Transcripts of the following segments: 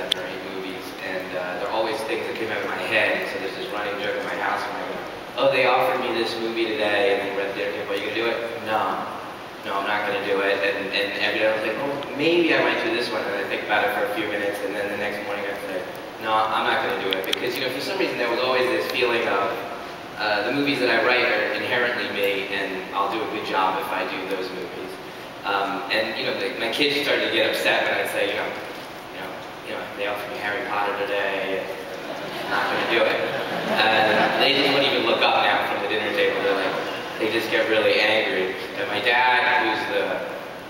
7 or 8 movies, and they're always things that came out of my head. So there's this running joke in my house when I go, oh, they offered me this movie today, and then we're at the dinner table, are you going to do it? No, I'm not going to do it. And every day I was like, oh, maybe I might do this one, and I think about it for a few minutes, and then the next morning I'd say, no, I'm not going to do it, because, you know, for some reason there was always this feeling of the movies that I write are inherently me, and I'll do a good job if I do those movies. And you know, my kids started to get upset when I'd say, you know, they offered me Harry Potter today, and I'm not going to do it. And they just wouldn't even look up now from the dinner table. They're like, they just get really angry. And my dad,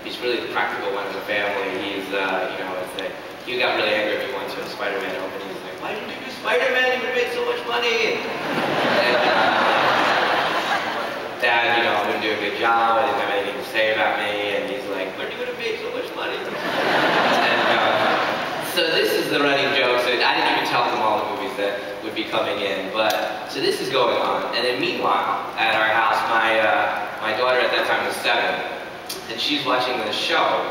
he's really the practical one in the family. He's, you know, he got really angry if he went to a Spider-Man opening. He's like, why did you do Spider-Man? You would make so much money. And Dad, you know, I wouldn't do a good job. I didn't have anything to say about me. And he's like, where are you going to make so much money? And so this is the running joke. So I didn't even tell them all the movies that would be coming in. But so this is going on. And then meanwhile, at our house, my daughter at that time was 7, and she's watching this show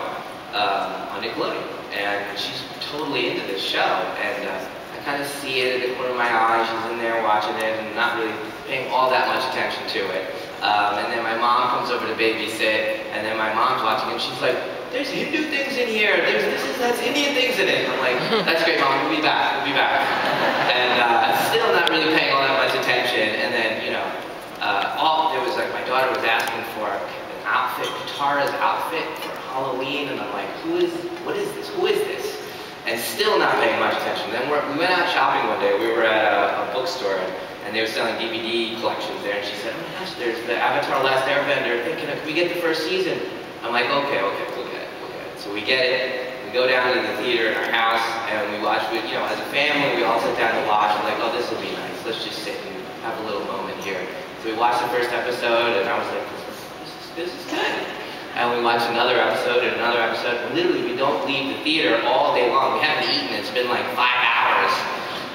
on Nickelodeon, and she's totally into this show. And I kind of see it at the corner of my eye. She's in there watching it and not really paying all that much attention to it. And then my mom comes over to babysit, and then my mom's watching, and she's like, there's Hindu things in here, that's Indian things in it. I'm like, that's great, Mom, we'll be back. And still not really paying all that much attention. And then, you know, there was like, my daughter was asking for an outfit, Katara's outfit for Halloween, and I'm like, what is this? Who is this? And still not paying much attention. Then we went out shopping one day. We were at a bookstore, and they were selling DVD collections there, and she said, oh my gosh, there's the Avatar Last Airbender, can we get the first season? I'm like, okay, we'll get it. So we get it, we go down to the theater in our house, and we watch it, you know, as a family, we all sit down to watch, and like, oh, this will be nice, let's just sit and have a little moment here. So we watched the first episode, and I was like, this is good. And we watched another episode, and literally we don't leave the theater all day long. We haven't eaten, it's been like 5 hours.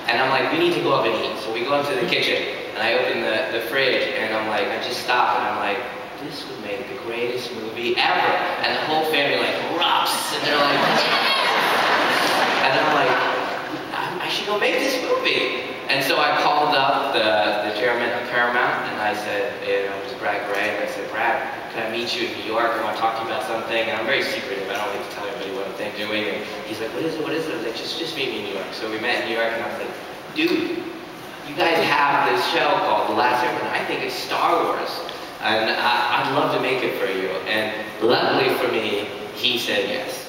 And I'm like, we need to go up and eat. So we go up to the kitchen, and I open the fridge, and I'm like, I just stop, and I'm like, this would make the greatest movie ever. And the whole family like erupts, and they're like, and I'm like, I should go make this movie. And so I called up the chairman of Paramount, and I said, it was Brad Grey, and I said, Brad, can I meet you in New York? I want to talk to you about something. And I'm very secretive. I don't like to tell everybody what I'm doing. And he's like, what is it? I was like, just meet me in New York. So we met in New York, and I was like, dude, you guys have this show called The Last Airbender. I think it's Star Wars, and I'd love to make it for you. And luckily for me, he said yes.